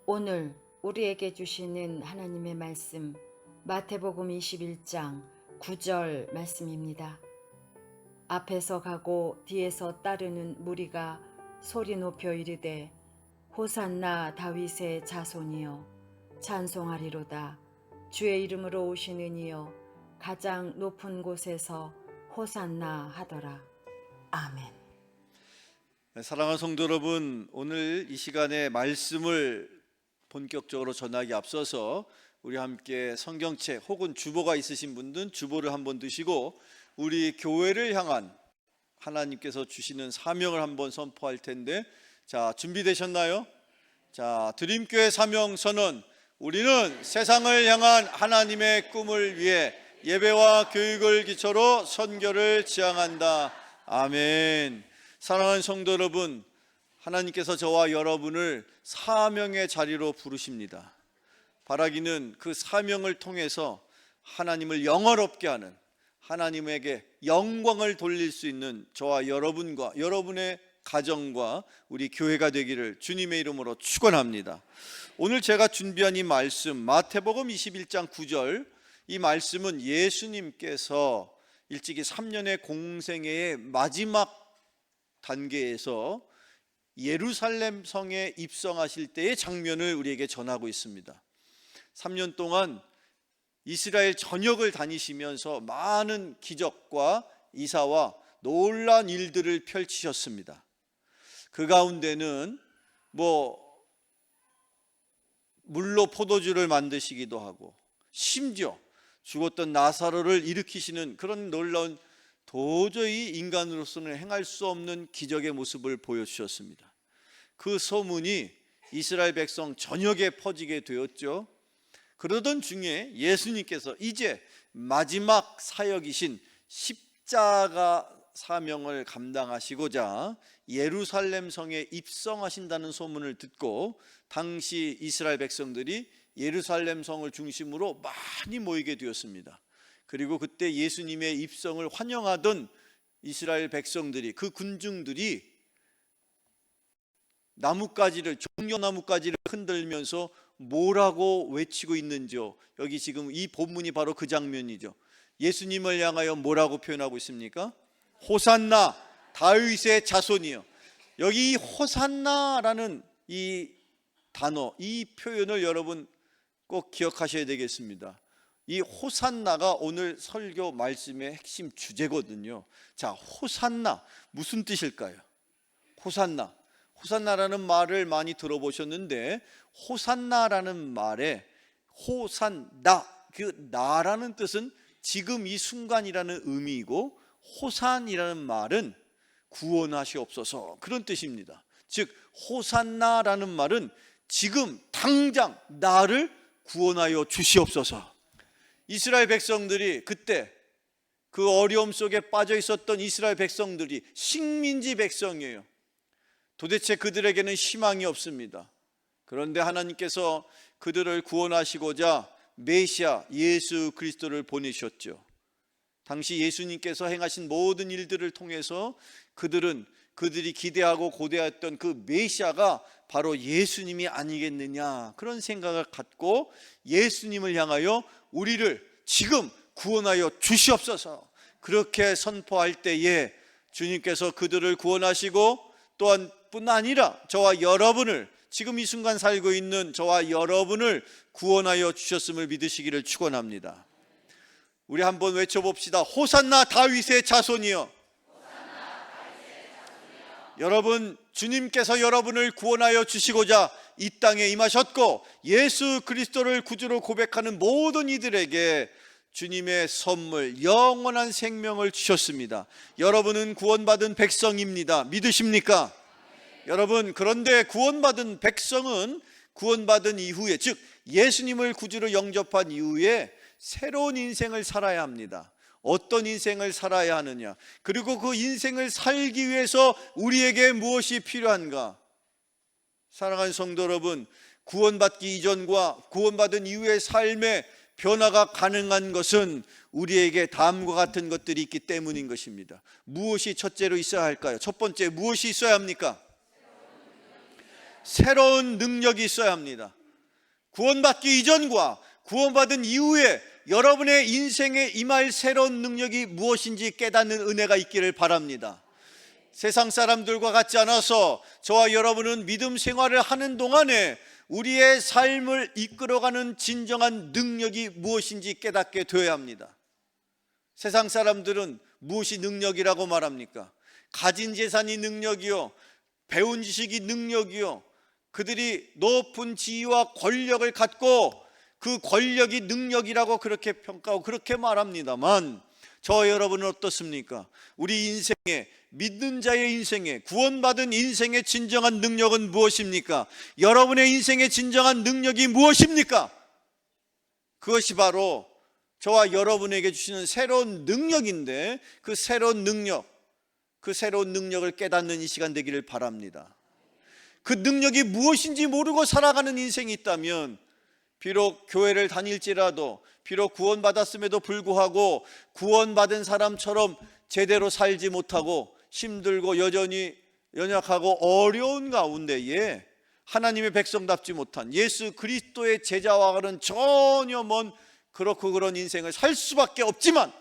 오늘 우리에게 주시는 하나님의 말씀 마태복음 21장 9절 말씀입니다. 앞에서 가고 뒤에서 따르는 무리가 소리 높여 이르되 호산나 다윗의 자손이여 찬송하리로다. 주의 이름으로 오시는 이여 가장 높은 곳에서 호산나 하더라. 아멘. 사랑하는 성도 여러분, 오늘 이 시간에 말씀을 본격적으로 전하기 앞서서 우리 함께 성경책 혹은 주보가 있으신 분들은 주보를 한번 드시고 우리 교회를 향한 하나님께서 주시는 사명을 한번 선포할 텐데, 자, 준비되셨나요? 자, 드림교회 사명 선언. 우리는 세상을 향한 하나님의 꿈을 위해 예배와 교육을 기초로 선교를 지향한다. 아멘. 사랑하는 성도 여러분, 하나님께서 저와 여러분을 사명의 자리로 부르십니다. 바라기는 그 사명을 통해서 하나님을 영화롭게 하는, 하나님에게 영광을 돌릴 수 있는 저와 여러분과 여러분의 가정과 우리 교회가 되기를 주님의 이름으로 축원합니다. 오늘 제가 준비한 이 말씀 마태복음 21장 9절, 이 말씀은 예수님께서 일찍이 3년의 공생애의 마지막 단계에서 예루살렘 성에 입성하실 때의 장면을 우리에게 전하고 있습니다. 3년 동안 이스라엘 전역을 다니시면서 많은 기적과 이사와 놀라운 일들을 펼치셨습니다. 그 가운데는 물로 포도주를 만드시기도 하고, 심지어 죽었던 나사로를 일으키시는 그런 놀라운, 도저히 인간으로서는 행할 수 없는 기적의 모습을 보여주셨습니다. 그 소문이 이스라엘 백성 전역에 퍼지게 되었죠. 그러던 중에 예수님께서 이제 마지막 사역이신 십자가 사명을 감당하시고자 예루살렘 성에 입성하신다는 소문을 듣고 당시 이스라엘 백성들이 예루살렘 성을 중심으로 많이 모이게 되었습니다. 그리고 그때 예수님의 입성을 환영하던 이스라엘 백성들이, 그 군중들이 나뭇가지를, 종려나뭇가지를 흔들면서 뭐라고 외치고 있는지요. 여기 지금 이 본문이 바로 그 장면이죠. 예수님을 향하여 뭐라고 표현하고 있습니까? 호산나 다윗의 자손이요. 여기 호산나라는 이 단어, 이 표현을 여러분 꼭 기억하셔야 되겠습니다. 이 호산나가 오늘 설교 말씀의 핵심 주제거든요. 자, 호산나 무슨 뜻일까요? 호산나라는 말을 많이 들어보셨는데, 호산나라는 말에 호산나, 그 나라는 뜻은 지금 이 순간이라는 의미이고, 호산이라는 말은 구원하시옵소서, 그런 뜻입니다. 즉 호산나라는 말은 지금 당장 나를 구원하여 주시옵소서. 이스라엘 백성들이 그때 그 어려움 속에 빠져 있었던 이스라엘 백성들이 식민지 백성이에요. 도대체 그들에게는 희망이 없습니다. 그런데 하나님께서 그들을 구원하시고자 메시아 예수 그리스도를 보내셨죠. 당시 예수님께서 행하신 모든 일들을 통해서 그들이 기대하고 고대했던 그 메시아가 바로 예수님이 아니겠느냐, 그런 생각을 갖고 예수님을 향하여 우리를 지금 구원하여 주시옵소서, 그렇게 선포할 때에 주님께서 그들을 구원하시고, 또한 뿐 아니라 저와 여러분을, 지금 이 순간 살고 있는 저와 여러분을 구원하여 주셨음을 믿으시기를 축원합니다. 우리 한번 외쳐봅시다. 호산나 다윗의 자손이여. 여러분, 주님께서 여러분을 구원하여 주시고자 이 땅에 임하셨고, 예수 그리스도를 구주로 고백하는 모든 이들에게 주님의 선물, 영원한 생명을 주셨습니다. 여러분은 구원받은 백성입니다. 믿으십니까? 여러분, 그런데 구원받은 백성은 구원받은 이후에, 즉 예수님을 구주로 영접한 이후에 새로운 인생을 살아야 합니다. 어떤 인생을 살아야 하느냐, 그리고 그 인생을 살기 위해서 우리에게 무엇이 필요한가? 사랑하는 성도 여러분, 구원받기 이전과 구원받은 이후의 삶의 변화가 가능한 것은 우리에게 다음과 같은 것들이 있기 때문인 것입니다. 무엇이 첫째로 있어야 할까요? 첫 번째, 무엇이 있어야 합니까? 새로운 능력이 있어야 합니다. 구원받기 이전과 구원받은 이후에 여러분의 인생에 임할 새로운 능력이 무엇인지 깨닫는 은혜가 있기를 바랍니다. 세상 사람들과 같지 않아서 저와 여러분은 믿음 생활을 하는 동안에 우리의 삶을 이끌어가는 진정한 능력이 무엇인지 깨닫게 되어야 합니다. 세상 사람들은 무엇이 능력이라고 말합니까? 가진 재산이 능력이요, 배운 지식이 능력이요, 그들이 높은 지위와 권력을 갖고 그 권력이 능력이라고 그렇게 평가하고 그렇게 말합니다만, 저 여러분은 어떻습니까? 우리 인생에, 믿는 자의 인생에, 구원받은 인생의 진정한 능력은 무엇입니까? 여러분의 인생의 진정한 능력이 무엇입니까? 그것이 바로 저와 여러분에게 주시는 새로운 능력인데, 그 새로운 능력을 깨닫는 이 시간 되기를 바랍니다. 그 능력이 무엇인지 모르고 살아가는 인생이 있다면, 비록 교회를 다닐지라도, 비록 구원받았음에도 불구하고 구원받은 사람처럼 제대로 살지 못하고 힘들고 여전히 연약하고 어려운 가운데에 하나님의 백성답지 못한 예수 그리스도의 제자와는 전혀 먼 그렇고 그런 인생을 살 수밖에 없지만,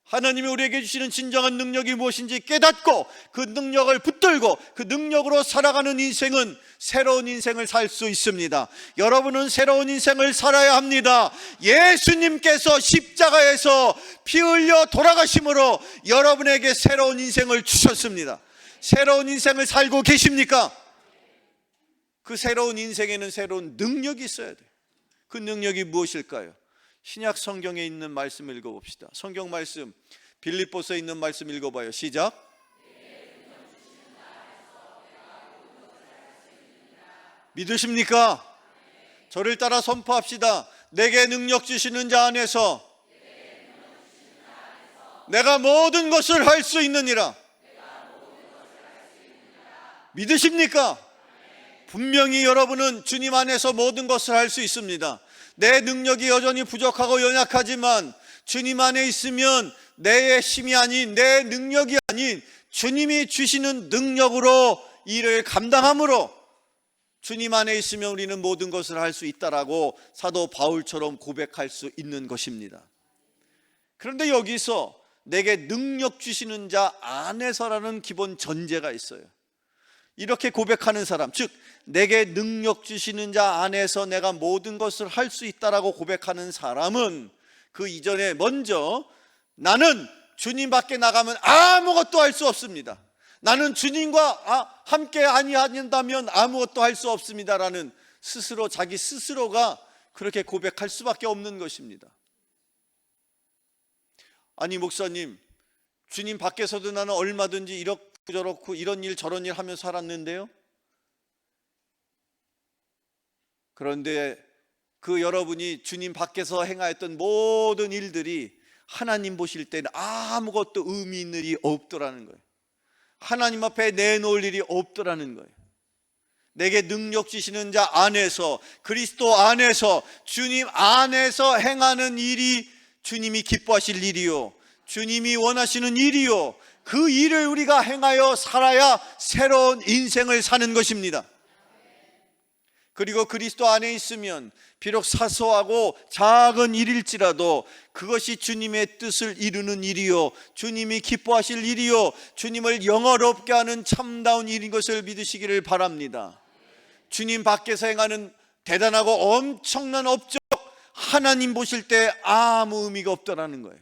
하나님이 우리에게 주시는 진정한 능력이 무엇인지 깨닫고 그 능력을 붙들고 그 능력으로 살아가는 인생은 새로운 인생을 살 수 있습니다. 여러분은 새로운 인생을 살아야 합니다. 예수님께서 십자가에서 피 흘려 돌아가심으로 여러분에게 새로운 인생을 주셨습니다. 새로운 인생을 살고 계십니까? 그 새로운 인생에는 새로운 능력이 있어야 돼요. 그 능력이 무엇일까요? 신약 성경에 있는 말씀 읽어봅시다. 성경 말씀 빌립보서에 있는 말씀 읽어봐요. 시작. 믿으십니까? 저를 따라 선포합시다. 내게 능력 주시는 자 안에서 내가 모든 것을 할 수 있느니라. 믿으십니까? 분명히 여러분은 주님 안에서 모든 것을 할 수 있습니다. 내 능력이 여전히 부족하고 연약하지만 주님 안에 있으면 내 힘이 아닌, 내 능력이 아닌 주님이 주시는 능력으로 일을 감당함으로 주님 안에 있으면 우리는 모든 것을 할 수 있다라고 사도 바울처럼 고백할 수 있는 것입니다. 그런데 여기서 내게 능력 주시는 자 안에서라는 기본 전제가 있어요. 이렇게 고백하는 사람, 즉 내게 능력 주시는 자 안에서 내가 모든 것을 할 수 있다라고 고백하는 사람은 그 이전에 먼저 나는 주님 밖에 나가면 아무것도 할 수 없습니다. 나는 주님과 함께 아니한다면 아무것도 할 수 없습니다라는 스스로, 자기 스스로가 그렇게 고백할 수밖에 없는 것입니다. 아니 목사님, 주님 밖에서도 나는 얼마든지 이렇고 저렇고 이런 일 저런 일 하면서 살았는데요. 그런데 그 여러분이 주님 밖에서 행하였던 모든 일들이 하나님 보실 때는 아무것도 의미 있는 일이 없더라는 거예요. 하나님 앞에 내놓을 일이 없더라는 거예요. 내게 능력 주시는 자 안에서, 그리스도 안에서, 주님 안에서 행하는 일이 주님이 기뻐하실 일이요, 주님이 원하시는 일이요, 그 일을 우리가 행하여 살아야 새로운 인생을 사는 것입니다. 그리고 그리스도 안에 있으면 비록 사소하고 작은 일일지라도 그것이 주님의 뜻을 이루는 일이요, 주님이 기뻐하실 일이요, 주님을 영화롭게 하는 참다운 일인 것을 믿으시기를 바랍니다. 주님 밖에서 행하는 대단하고 엄청난 업적, 하나님 보실 때 아무 의미가 없다라는 거예요.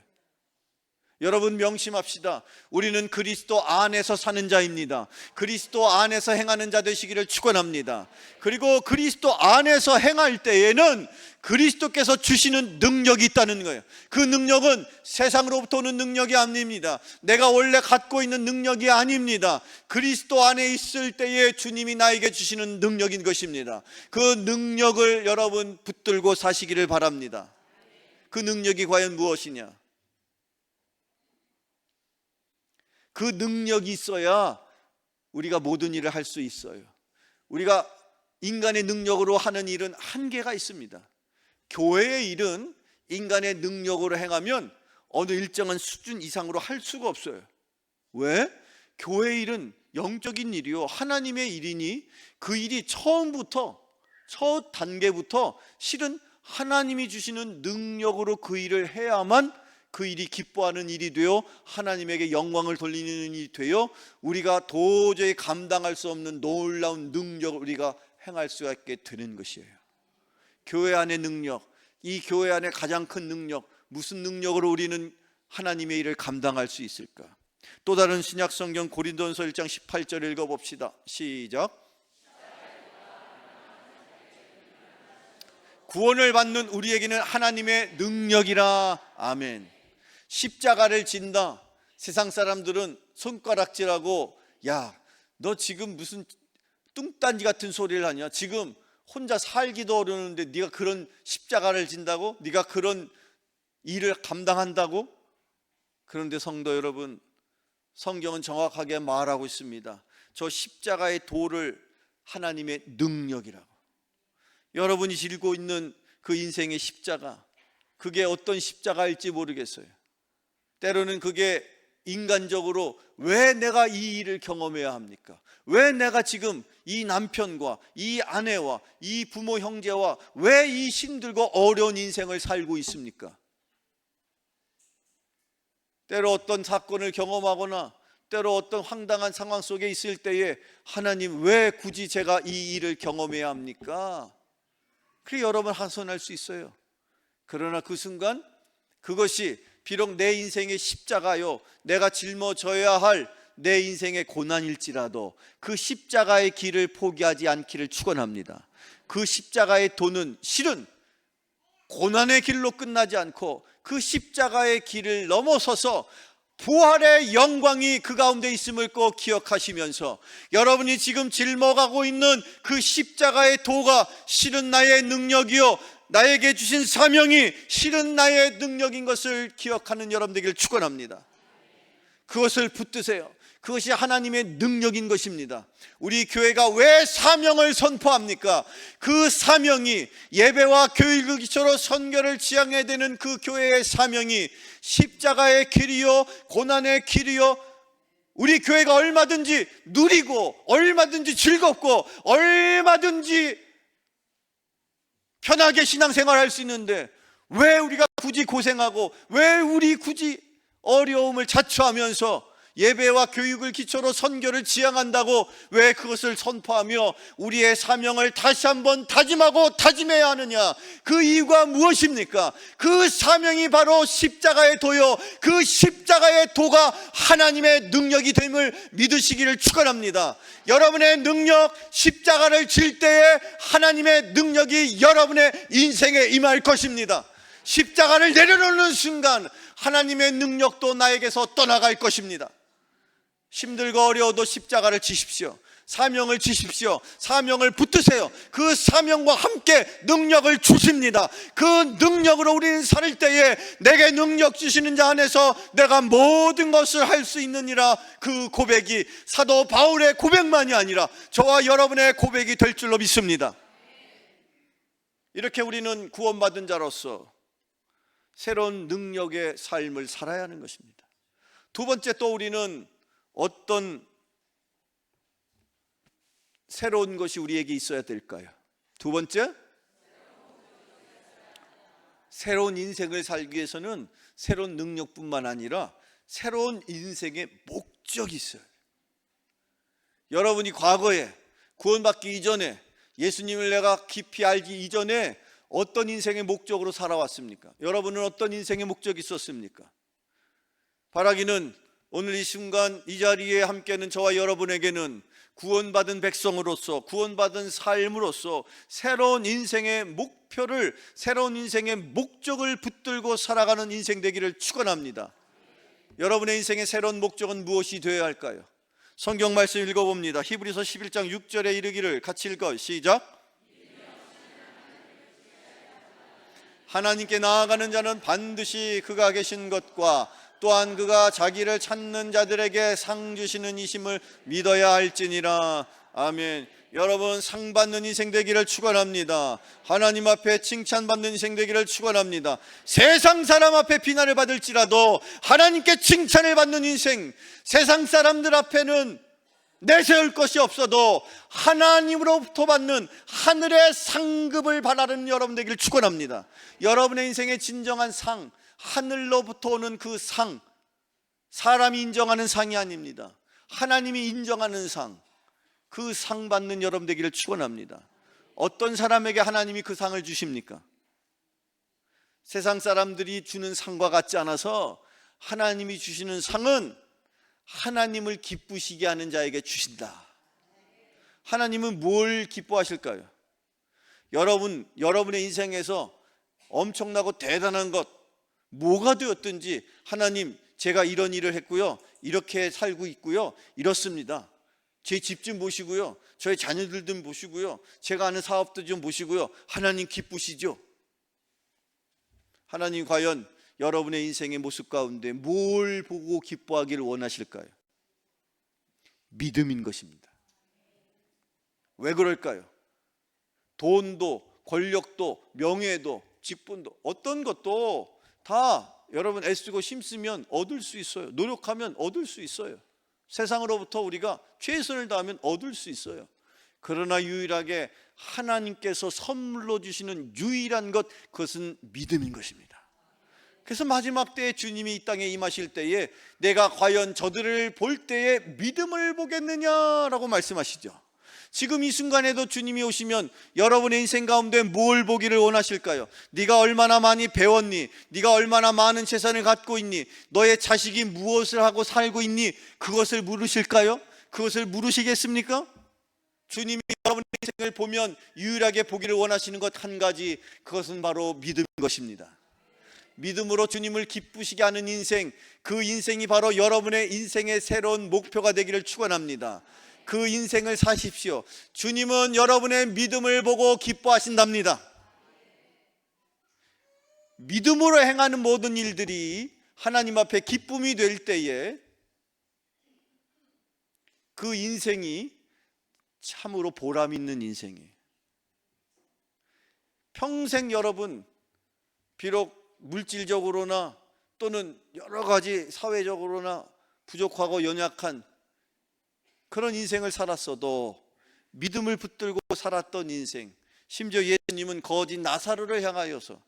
여러분 명심합시다. 우리는 그리스도 안에서 사는 자입니다. 그리스도 안에서 행하는 자 되시기를 축원합니다. 그리고 그리스도 안에서 행할 때에는 그리스도께서 주시는 능력이 있다는 거예요. 그 능력은 세상으로부터 오는 능력이 아닙니다. 내가 원래 갖고 있는 능력이 아닙니다. 그리스도 안에 있을 때에 주님이 나에게 주시는 능력인 것입니다. 그 능력을 여러분 붙들고 사시기를 바랍니다. 그 능력이 과연 무엇이냐? 그 능력이 있어야 우리가 모든 일을 할 수 있어요. 우리가 인간의 능력으로 하는 일은 한계가 있습니다. 교회의 일은 인간의 능력으로 행하면 어느 일정한 수준 이상으로 할 수가 없어요. 왜? 교회 일은 영적인 일이요 하나님의 일이니 그 일이 처음부터 첫 단계부터 실은 하나님이 주시는 능력으로 그 일을 해야만 그 일이 기뻐하는 일이 되어 하나님에게 영광을 돌리는 일이 되어 우리가 도저히 감당할 수 없는 놀라운 능력을 우리가 행할 수가 있게 되는 것이에요. 교회 안의 능력, 이 교회 안의 가장 큰 능력, 무슨 능력으로 우리는 하나님의 일을 감당할 수 있을까? 또 다른 신약 성경 고린도전서 1장 18절 읽어봅시다. 시작. 구원을 받는 우리에게는 하나님의 능력이라. 아멘. 십자가를 진다. 세상 사람들은 손가락질하고 야, 너 지금 무슨 뚱딴지 같은 소리를 하냐? 지금 혼자 살기도 어려운데 네가 그런 십자가를 진다고? 네가 그런 일을 감당한다고? 그런데 성도 여러분, 성경은 정확하게 말하고 있습니다. 저 십자가의 도를 하나님의 능력이라고. 여러분이 지고 있는 그 인생의 십자가, 그게 어떤 십자가일지 모르겠어요. 때로는 그게 인간적으로 왜 내가 이 일을 경험해야 합니까? 왜 내가 지금 이 남편과 이 아내와 이 부모 형제와 왜 이 힘들고 어려운 인생을 살고 있습니까? 때로 어떤 사건을 경험하거나 때로 어떤 황당한 상황 속에 있을 때에 하나님 왜 굳이 제가 이 일을 경험해야 합니까? 그래 여러분 하소연할 수 있어요. 그러나 그 순간 그것이 비록 내 인생의 십자가요, 내가 짊어져야 할 내 인생의 고난일지라도 그 십자가의 길을 포기하지 않기를 축원합니다. 그 십자가의 도는 실은 고난의 길로 끝나지 않고 그 십자가의 길을 넘어서서 부활의 영광이 그 가운데 있음을 꼭 기억하시면서 여러분이 지금 짊어가고 있는 그 십자가의 도가 실은 나의 능력이요 나에게 주신 사명이 실은 나의 능력인 것을 기억하는 여러분 되기를 축원합니다. 그것을 붙드세요. 그것이 하나님의 능력인 것입니다. 우리 교회가 왜 사명을 선포합니까? 그 사명이 예배와 교육을 기초로 선교를 지향해야 되는 그 교회의 사명이 십자가의 길이요 고난의 길이요 우리 교회가 얼마든지 누리고 얼마든지 즐겁고 얼마든지 편하게 신앙생활할 수 있는데 왜 우리가 굳이 고생하고 왜 우리 굳이 어려움을 자초하면서 예배와 교육을 기초로 선교를 지향한다고 왜 그것을 선포하며 우리의 사명을 다시 한번 다짐하고 다짐해야 하느냐? 그 이유가 무엇입니까? 그 사명이 바로 십자가의 도요 그 십자가의 도가 하나님의 능력이 됨을 믿으시기를 축원합니다. 여러분의 능력, 십자가를 질 때에 하나님의 능력이 여러분의 인생에 임할 것입니다. 십자가를 내려놓는 순간 하나님의 능력도 나에게서 떠나갈 것입니다. 힘들고 어려워도 십자가를 지십시오. 사명을 지십시오. 사명을 붙드세요. 그 사명과 함께 능력을 주십니다. 그 능력으로 우리는 살 때에 내게 능력 주시는 자 안에서 내가 모든 것을 할 수 있느니라. 그 고백이 사도 바울의 고백만이 아니라 저와 여러분의 고백이 될 줄로 믿습니다. 이렇게 우리는 구원받은 자로서 새로운 능력의 삶을 살아야 하는 것입니다. 두 번째, 또 우리는 어떤 새로운 것이 우리에게 있어야 될까요? 두 번째, 새로운 인생을 살기 위해서는 새로운 능력뿐만 아니라 새로운 인생의 목적이 있어요. 여러분이 과거에 구원받기 이전에 예수님을 내가 깊이 알기 이전에 어떤 인생의 목적으로 살아왔습니까? 여러분은 어떤 인생의 목적이 있었습니까? 바라기는 오늘 이 순간 이 자리에 함께하는 저와 여러분에게는 구원받은 백성으로서 구원받은 삶으로서 새로운 인생의 목표를 새로운 인생의 목적을 붙들고 살아가는 인생 되기를 축원합니다. 여러분의 인생의 새로운 목적은 무엇이 되어야 할까요? 성경 말씀 읽어봅니다. 히브리서 11장 6절에 이르기를 같이 읽어 시작. 하나님께 나아가는 자는 반드시 그가 계신 것과 또한 그가 자기를 찾는 자들에게 상 주시는 이심을 믿어야 할지니라. 아멘. 여러분 상 받는 인생 되기를 축원합니다. 하나님 앞에 칭찬받는 인생 되기를 축원합니다. 세상 사람 앞에 비난을 받을지라도 하나님께 칭찬을 받는 인생, 세상 사람들 앞에는 내세울 것이 없어도 하나님으로부터 받는 하늘의 상급을 바라는 여러분 되기를 축원합니다. 여러분의 인생의 진정한 상, 하늘로부터 오는 그 상, 사람이 인정하는 상이 아닙니다. 하나님이 인정하는 상, 그 상 받는 여러분 되기를 축원합니다. 어떤 사람에게 하나님이 그 상을 주십니까? 세상 사람들이 주는 상과 같지 않아서 하나님이 주시는 상은 하나님을 기쁘시게 하는 자에게 주신다. 하나님은 뭘 기뻐하실까요? 여러분의 인생에서 엄청나고 대단한 것 뭐가 되었든지 하나님, 제가 이런 일을 했고요, 이렇게 살고 있고요, 이렇습니다. 제 집 좀 보시고요, 저희 자녀들 좀 보시고요, 제가 하는 사업도 좀 보시고요. 하나님 기쁘시죠? 하나님 과연 여러분의 인생의 모습 가운데 뭘 보고 기뻐하기를 원하실까요? 믿음인 것입니다. 왜 그럴까요? 돈도, 권력도, 명예도, 직분도, 어떤 것도 다 여러분 애쓰고 힘쓰면 얻을 수 있어요. 노력하면 얻을 수 있어요. 세상으로부터 우리가 최선을 다하면 얻을 수 있어요. 그러나 유일하게 하나님께서 선물로 주시는 유일한 것, 그것은 믿음인 것입니다. 그래서 마지막 때에 주님이 이 땅에 임하실 때에 내가 과연 저들을 볼 때에 믿음을 보겠느냐라고 말씀하시죠. 지금 이 순간에도 주님이 오시면 여러분의 인생 가운데 뭘 보기를 원하실까요? 네가 얼마나 많이 배웠니? 네가 얼마나 많은 재산을 갖고 있니? 너의 자식이 무엇을 하고 살고 있니? 그것을 물으실까요? 그것을 물으시겠습니까? 주님이 여러분의 인생을 보면 유일하게 보기를 원하시는 것 한 가지, 그것은 바로 믿음인 것입니다. 믿음으로 주님을 기쁘시게 하는 인생, 그 인생이 바로 여러분의 인생의 새로운 목표가 되기를 축원합니다. 그 인생을 사십시오. 주님은 여러분의 믿음을 보고 기뻐하신답니다. 믿음으로 행하는 모든 일들이 하나님 앞에 기쁨이 될 때에 그 인생이 참으로 보람 있는 인생이에요. 평생 여러분 비록 물질적으로나 또는 여러 가지 사회적으로나 부족하고 연약한 그런 인생을 살았어도 믿음을 붙들고 살았던 인생, 심지어 예수님은 거지 나사로를 향하여서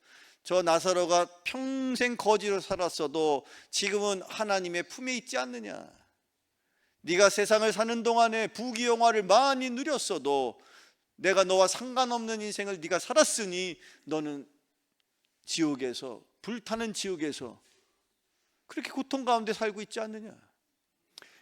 저 나사로가 평생 거지로 살았어도 지금은 하나님의 품에 있지 않느냐, 네가 세상을 사는 동안에 부귀영화를 많이 누렸어도 내가 너와 상관없는 인생을 네가 살았으니 너는 지옥에서, 불타는 지옥에서 그렇게 고통 가운데 살고 있지 않느냐.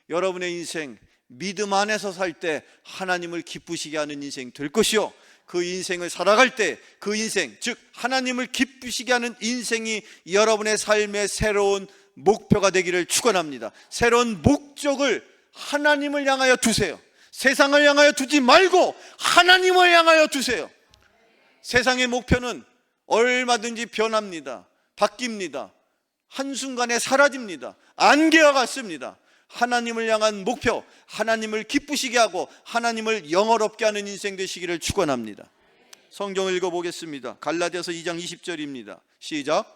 여러분의 인생 믿음 안에서 살 때 하나님을 기쁘시게 하는 인생 될 것이요, 그 인생을 살아갈 때 그 인생, 즉 하나님을 기쁘시게 하는 인생이 여러분의 삶의 새로운 목표가 되기를 축원합니다. 새로운 목적을 하나님을 향하여 두세요. 세상을 향하여 두지 말고 하나님을 향하여 두세요. 세상의 목표는 얼마든지 변합니다. 바뀝니다. 한순간에 사라집니다. 안개와 같습니다. 하나님을 향한 목표, 하나님을 기쁘시게 하고 하나님을 영화롭게 하는 인생 되시기를 축원합니다. 성경을 읽어보겠습니다. 갈라디아서 2장 20절입니다. 시작.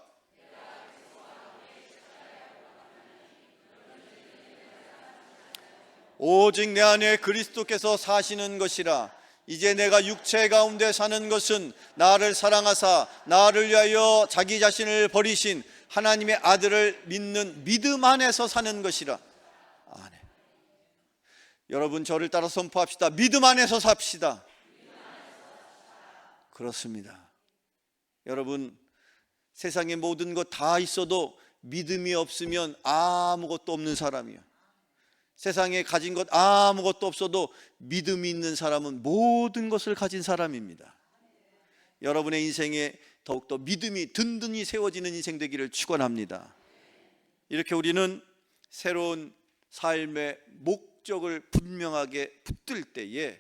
오직 내 안에 그리스도께서 사시는 것이라. 이제 내가 육체 가운데 사는 것은 나를 사랑하사 나를 위하여 자기 자신을 버리신 하나님의 아들을 믿는 믿음 안에서 사는 것이라. 아멘. 여러분 저를 따라 선포합시다. 믿음 안에서 삽시다. 그렇습니다. 여러분 세상의 모든 것 다 있어도 믿음이 없으면 아무것도 없는 사람이에요. 세상에 가진 것 아무것도 없어도 믿음이 있는 사람은 모든 것을 가진 사람입니다. 여러분의 인생에 더욱더 믿음이 든든히 세워지는 인생 되기를 축원합니다. 이렇게 우리는 새로운 삶의 목적을 분명하게 붙들 때에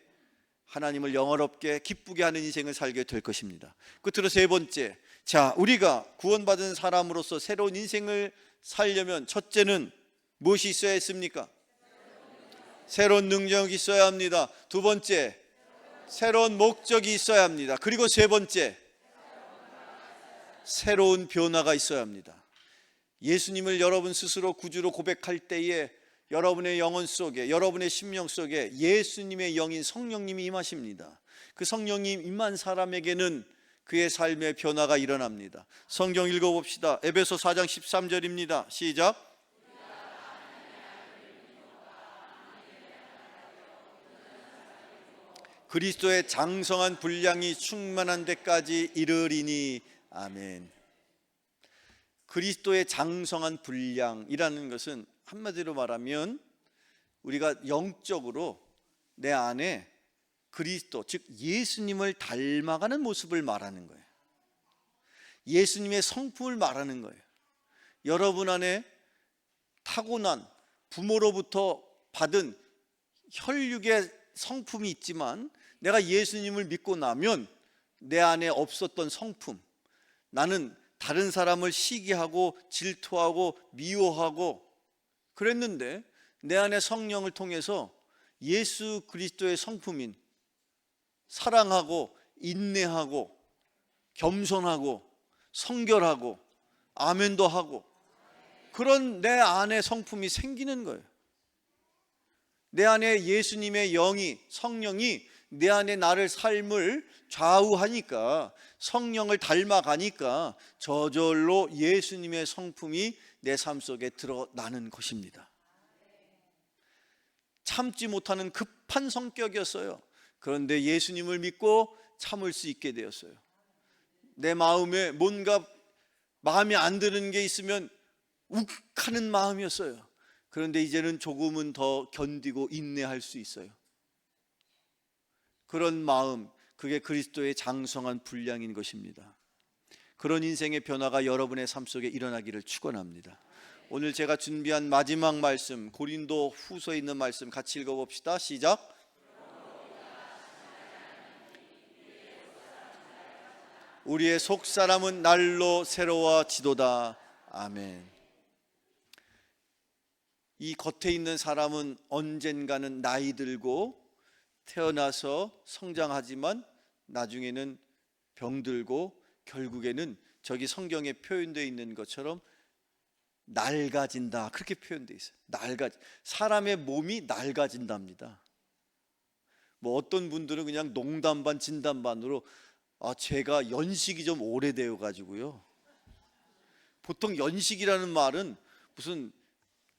하나님을 영화롭게 기쁘게 하는 인생을 살게 될 것입니다. 끝으로 세 번째, 자, 우리가 구원받은 사람으로서 새로운 인생을 살려면 첫째는 무엇이 있어야 했습니까? 새로운 능력이 있어야 합니다. 두 번째, 새로운 목적이 있어야 합니다. 그리고 세 번째, 새로운 변화가 있어야 합니다. 예수님을 여러분 스스로 구주로 고백할 때에 여러분의 영혼 속에, 여러분의 심령 속에 예수님의 영인 성령님이 임하십니다. 그 성령님 임한 사람에게는 그의 삶의 변화가 일어납니다. 성경 읽어봅시다. 에베소 4장 13절입니다. 시작. 그리스도의 장성한 분량이 충만한 데까지 이르리니. 아멘. 그리스도의 장성한 분량이라는 것은 한마디로 말하면 우리가 영적으로 내 안에 그리스도, 즉 예수님을 닮아가는 모습을 말하는 거예요. 예수님의 성품을 말하는 거예요. 여러분 안에 타고난 부모로부터 받은 혈육의 성품이 있지만 내가 예수님을 믿고 나면 내 안에 없었던 성품, 나는 다른 사람을 시기하고 질투하고 미워하고 그랬는데 내 안에 성령을 통해서 예수 그리스도의 성품인 사랑하고 인내하고 겸손하고 성결하고 아멘도 하고 그런 내 안에 성품이 생기는 거예요. 내 안에 예수님의 영이, 성령이 내 안에 나를 삶을 좌우하니까, 성령을 닮아가니까 저절로 예수님의 성품이 내 삶 속에 드러나는 것입니다. 참지 못하는 급한 성격이었어요. 그런데 예수님을 믿고 참을 수 있게 되었어요. 내 마음에 뭔가 마음에 안 드는 게 있으면 욱하는 마음이었어요. 그런데 이제는 조금은 더 견디고 인내할 수 있어요. 그런 마음, 그게 그리스도의 장성한 분량인 것입니다. 그런 인생의 변화가 여러분의 삶 속에 일어나기를 축원합니다. 오늘 제가 준비한 마지막 말씀, 고린도 후서에 있는 말씀 같이 읽어봅시다. 시작. 우리의 속사람은 날로 새로워지도다. 아멘. 이 겉에 있는 사람은 언젠가는 나이 들고 태어나서 성장하지만 나중에는 병들고 결국에는 저기 성경에 표현되어 있는 것처럼 낡아진다, 그렇게 표현되어 있어요. 사람의 몸이 낡아진답니다. 뭐 어떤 분들은 그냥 농담 반 진담 반으로 제가 연식이 좀 오래되어 가지고요. 보통 연식이라는 말은 무슨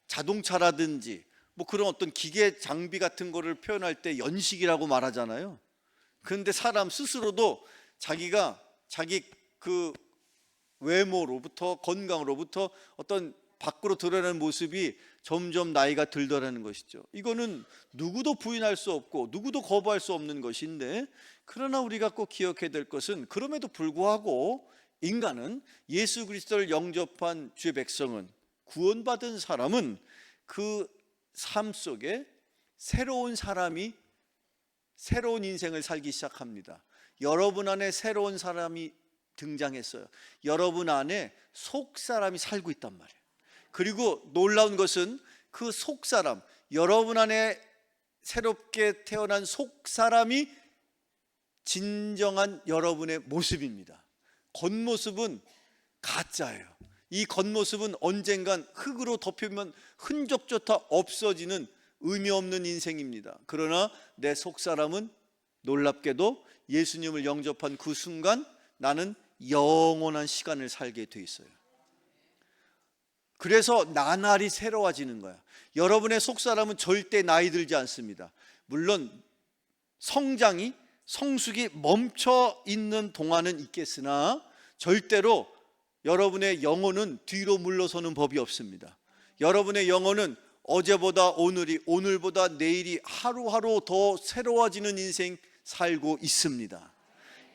자동차라든지 뭐 그런 어떤 기계 장비 같은 거를 표현할 때 연식이라고 말하잖아요. 그런데 사람 스스로도 자기가 자기 그 외모로부터 건강으로부터 어떤 밖으로 드러나는 모습이 점점 나이가 들더라는 것이죠. 이거는 누구도 부인할 수 없고 누구도 거부할 수 없는 것인데, 그러나 우리가 꼭 기억해야 될 것은 그럼에도 불구하고 인간은, 예수 그리스도를 영접한 주의 백성은, 구원받은 사람은 그 삶 속에 새로운 사람이, 새로운 인생을 살기 시작합니다. 여러분 안에 새로운 사람이 등장했어요. 여러분 안에 속사람이 살고 있단 말이에요. 그리고 놀라운 것은 그 속사람, 여러분 안에 새롭게 태어난 속사람이 진정한 여러분의 모습입니다. 겉모습은 가짜예요. 이 겉모습은 언젠간 흙으로 덮이면 흔적조차 없어지는 의미 없는 인생입니다. 그러나 내 속사람은 놀랍게도 예수님을 영접한 그 순간 나는 영원한 시간을 살게 돼 있어요. 그래서 나날이 새로워지는 거야. 여러분의 속사람은 절대 나이 들지 않습니다. 물론 성숙이 멈춰 있는 동안은 있겠으나 절대로 여러분의 영혼은 뒤로 물러서는 법이 없습니다. 여러분의 영혼은 어제보다 오늘이, 오늘보다 내일이 하루하루 더 새로워지는 인생 살고 있습니다.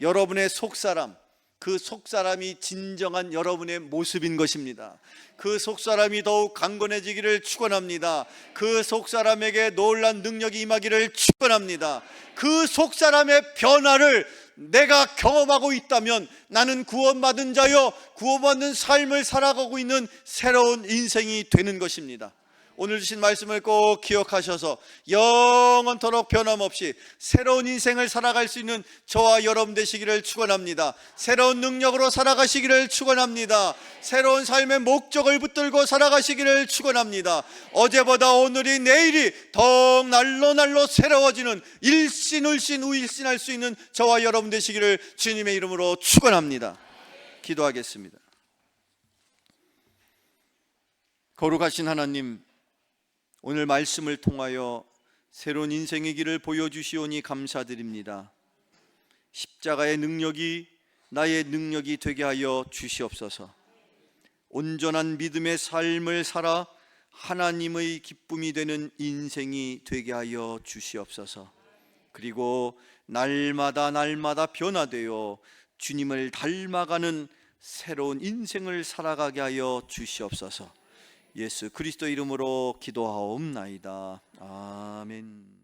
여러분의 속사람, 그 속사람이 진정한 여러분의 모습인 것입니다. 그 속사람이 더욱 강건해지기를 축원합니다. 그 속사람에게 놀란 능력이 임하기를 축원합니다. 그 속사람의 변화를 내가 경험하고 있다면 나는 구원받은 자요, 구원받는 삶을 살아가고 있는 새로운 인생이 되는 것입니다. 오늘 주신 말씀을 꼭 기억하셔서 영원토록 변함없이 새로운 인생을 살아갈 수 있는 저와 여러분 되시기를 축원합니다. 새로운 능력으로 살아가시기를 축원합니다. 새로운 삶의 목적을 붙들고 살아가시기를 축원합니다. 어제보다 오늘이 내일이 더욱 날로 새로워지는 일신울신 우일신할 수 있는 저와 여러분 되시기를 주님의 이름으로 축원합니다. 기도하겠습니다. 거룩하신 하나님, 오늘 말씀을 통하여 새로운 인생의 길을 보여주시오니 감사드립니다. 십자가의 능력이 나의 능력이 되게 하여 주시옵소서. 온전한 믿음의 삶을 살아 하나님의 기쁨이 되는 인생이 되게 하여 주시옵소서. 그리고 날마다 변화되어 주님을 닮아가는 새로운 인생을 살아가게 하여 주시옵소서. 예수 그리스도 이름으로 기도하옵나이다. 아멘.